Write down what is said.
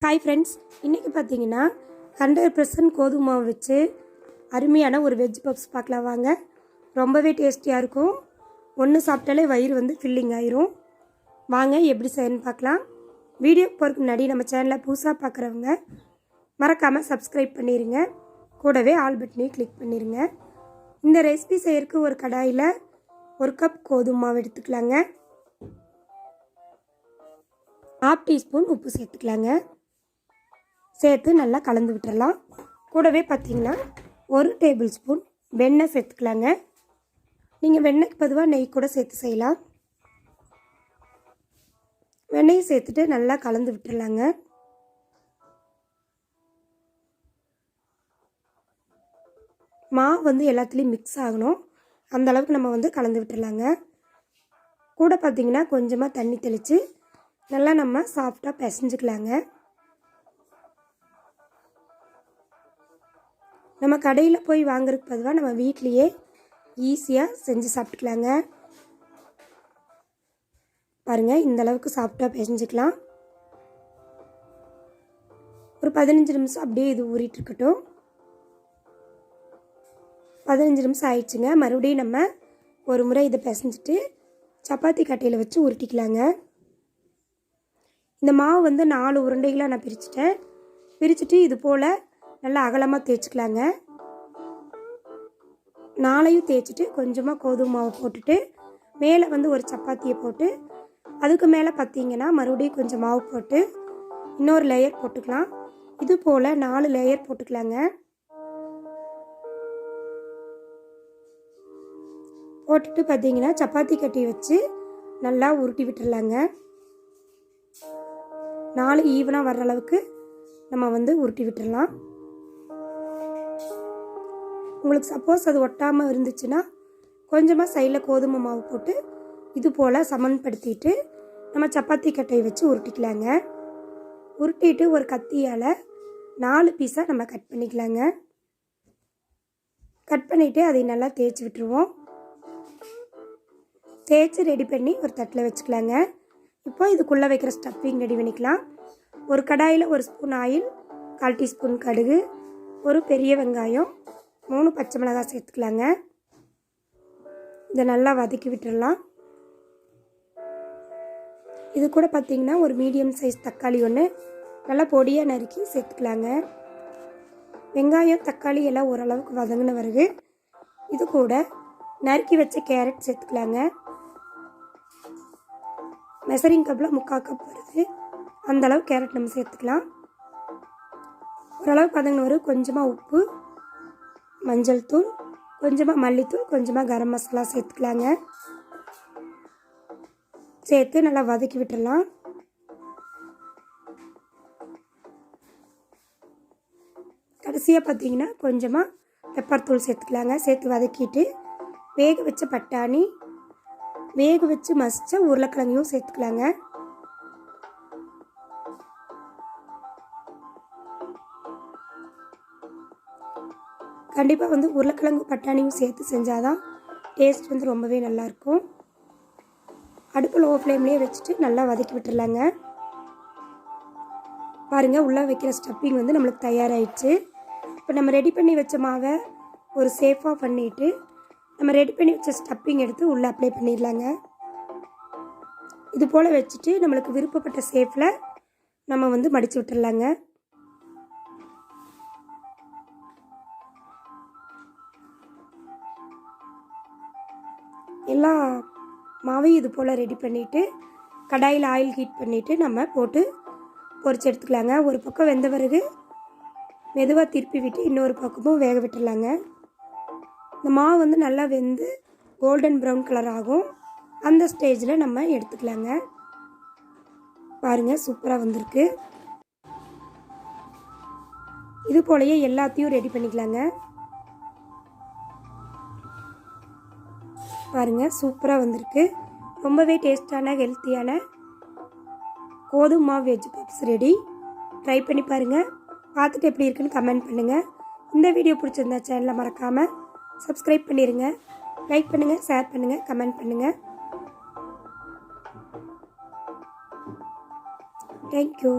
Hi friends, இன்றைக்கி பார்த்தீங்கன்னா 100% கோதுமை மாவு வச்சு அருமையான ஒரு வெஜ் பப்ஸ் பார்க்கலாம் வாங்க. ரொம்பவே டேஸ்டியாக இருக்கும். ஒன்று சாப்பிட்டாலே வயிறு ஃபில்லிங் ஆயிரும். வாங்க எப்படி செய்யணும்னு பார்க்கலாம். வீடியோ போகிறதுக்கு முன்னாடி நம்ம சேனலை புதுசாக பார்க்குறவங்க மறக்காமல் சப்ஸ்கிரைப் பண்ணிடுங்க. கூடவே ஆல் பட்டனையும் கிளிக் பண்ணிடுங்க. இந்த ரெசிபி செய்யறதுக்கு ஒரு கடாயில் 1 கப் கோதுமை மாவு எடுத்துக்கலாங்க. 1/2 டீஸ்பூன் உப்பு சேர்த்துக்கலாங்க. சேர்த்து நல்லா கலந்து விட்டுறலாம். கூடவே பார்த்திங்கன்னா 1 டேபிள் ஸ்பூன் வெண்ணெய் சேர்த்துக்கலாங்க. நீங்கள் வெண்ணெய்க்கு பொதுவாக நெய் கூட சேர்த்து செய்யலாம். வெண்ணெயை சேர்த்துட்டு நல்லா கலந்து விட்டுறலாங்க. மாவு எல்லாத்துலேயும் மிக்ஸ் ஆகணும். அந்த அளவுக்கு நம்ம கலந்து விட்டுறலாங்க. கூட பார்த்திங்கன்னா கொஞ்சமாக தண்ணி தெளித்து நல்லா நம்ம சாஃப்டாக பிசைஞ்சிக்கலாங்க. நம்ம கடையில் போய் வாங்குறதுக்கு பொதுவாக நம்ம வீட்லேயே ஈஸியாக செஞ்சு சாப்பிட்டுக்கலாங்க. பாருங்கள், இந்த அளவுக்கு சாஃப்டாக பிசைஞ்சிக்கலாம். ஒரு 15 நிமிஷம் அப்படியே இது ஊறிட்டு இருக்கட்டும். 15 நிமிஷம் ஆயிடுச்சுங்க. மறுபடியும் நம்ம ஒரு முறை இதை பிசைஞ்சிட்டு சப்பாத்தி கட்டையில் வச்சு உருட்டிக்கலாங்க. இந்த மாவு 4 உருண்டைகளாக நான் பிரிச்சுட்டேன். பிரிச்சுட்டு இது போல் நல்லா அகலமாக தேய்ச்சிக்கலாங்க. 4ஐயும் தேய்ச்சிட்டு கொஞ்சமாக கோதுமை மாவு போட்டுட்டு மேலே ஒரு சப்பாத்தியை போட்டு அதுக்கு மேலே பார்த்திங்கன்னா மறுபடியும் கொஞ்சம் மாவு போட்டு இன்னொரு லேயர் போட்டுக்கலாம். இது போல் 4 லேயர் போட்டுக்கலாங்க. போட்டுட்டு பார்த்திங்கன்னா சப்பாத்தி கட்டி வச்சு நல்லா உருட்டி விட்டுடலாங்க. 4 ஈவனாக வர்ற அளவுக்கு நம்ம உருட்டி விட்டுடலாம். உங்களுக்கு சப்போஸ் அது ஒட்டாமல் இருந்துச்சுன்னா கொஞ்சமாக சைடில் கோதுமை மாவு போட்டு இது போல் சமன்படுத்திட்டு நம்ம சப்பாத்தி கட்டையை வச்சு உருட்டிக்கலாங்க. உருட்டிட்டு ஒரு கத்தியால் 4 பீஸாக நம்ம கட் பண்ணிக்கலாங்க. கட் பண்ணிவிட்டு அதை நல்லா தேய்ச்சி விட்டுருவோம். தேய்ச்சி ரெடி பண்ணி ஒரு தட்டில் வச்சுக்கலாங்க. இப்போ இதுக்குள்ளே வைக்கிற ஸ்டஃபிங் ரெடி பண்ணிக்கலாம். ஒரு கடாயில் 1 ஸ்பூன் ஆயில், 1/4 டீஸ்பூன் கடுகு, ஒரு பெரிய வெங்காயம், 3 பச்சை மிளகாய் சேர்த்துக்கலாங்க. இதை நல்லா வதக்கி விட்டுடலாம். இது கூட பார்த்திங்கன்னா ஒரு மீடியம் சைஸ் தக்காளி ஒன்று நல்லா பொடியாக நறுக்கி சேர்த்துக்கலாங்க. வெங்காயம் தக்காளி எல்லாம் ஓரளவுக்கு வதங்கின பிறகு இது கூட நறுக்கி வச்ச கேரட் சேர்த்துக்கலாங்க. மெசரிங் கப்பில் 3/4 கப் வருது. அந்தளவு கேரட் நம்ம சேர்த்துக்கலாம். ஓரளவுக்கு வதங்கின பிறகு கொஞ்சமாக உப்பு, மஞ்சள் தூள், கொஞ்சமாக மல்லித்தூள், கொஞ்சமாக கரம் மசாலா சேர்த்துக்கலாங்க. சேர்த்து நல்லா வதக்கி விட்டுடலாம். கடைசியாக பார்த்திங்கன்னா கொஞ்சமாக பெப்பர் தூள் சேர்த்துக்கலாங்க. சேர்த்து வதக்கிட்டு வேக வச்ச பட்டாணி, வேக வச்சு மசித்த உருளைக்கிழங்கையும் சேர்த்துக்கலாங்க. கண்டிப்பாக உருளைக்கிழங்கு பட்டாணியும் சேர்த்து செஞ்சால் தான் டேஸ்ட் ரொம்பவே நல்லாயிருக்கும். அடுப்பு லோ ஃப்ளேம்லேயே வச்சுட்டு நல்லா வதக்கி விட்டுடலாங்க. பாருங்கள், உள்ளே வைக்கிற ஸ்டஃபிங் நம்மளுக்கு தயாராகிடுச்சு. இப்போ நம்ம ரெடி பண்ணி வச்ச மாவை ஒரு சேஃபாக பண்ணிவிட்டு நம்ம ரெடி பண்ணி வச்ச ஸ்டஃபிங் எடுத்து உள்ளே அப்ளை பண்ணிடலாங்க. இது போல் வச்சுட்டு நம்மளுக்கு விருப்பப்பட்ட ஷேப்பில் நம்ம மடித்து விட்டுடலாங்க. எல்லா மாவையும் இது போல் ரெடி பண்ணிவிட்டு கடாயில் ஆயில் ஹீட் பண்ணிவிட்டு நம்ம போட்டு பொரிச்சு எடுத்துக்கலாங்க. ஒரு பக்கம் வெந்த பிறகு மெதுவாக திருப்பி விட்டு இன்னொரு பக்கமும் வேக விட்டுடலாங்க. இந்த மாவு நல்லா வெந்து கோல்டன் ப்ரௌன் கலர் ஆகும். அந்த ஸ்டேஜில் நம்ம எடுத்துக்கலாங்க. பாருங்கள், சூப்பராக வந்திருக்கு. இது போலயே எல்லாத்தையும் ரெடி பண்ணிக்கலாங்க. பாருங்கள், சூப்பராக வந்திருக்கு. ரொம்பவே டேஸ்டான ஹெல்த்தியான கோதுமை மாவு வெஜ் பப்ஸ் ரெடி. ட்ரை பண்ணி பாருங்கள். பார்த்துட்டு எப்படி இருக்குன்னு கமெண்ட் பண்ணுங்கள். இந்த வீடியோ பிடிச்சிருந்தா சேனலை மறக்காமல் சப்ஸ்கிரைப் பண்ணிடுங்க. லைக் பண்ணுங்கள், ஷேர் பண்ணுங்கள், கமெண்ட் பண்ணுங்கள். தேங்க்யூ.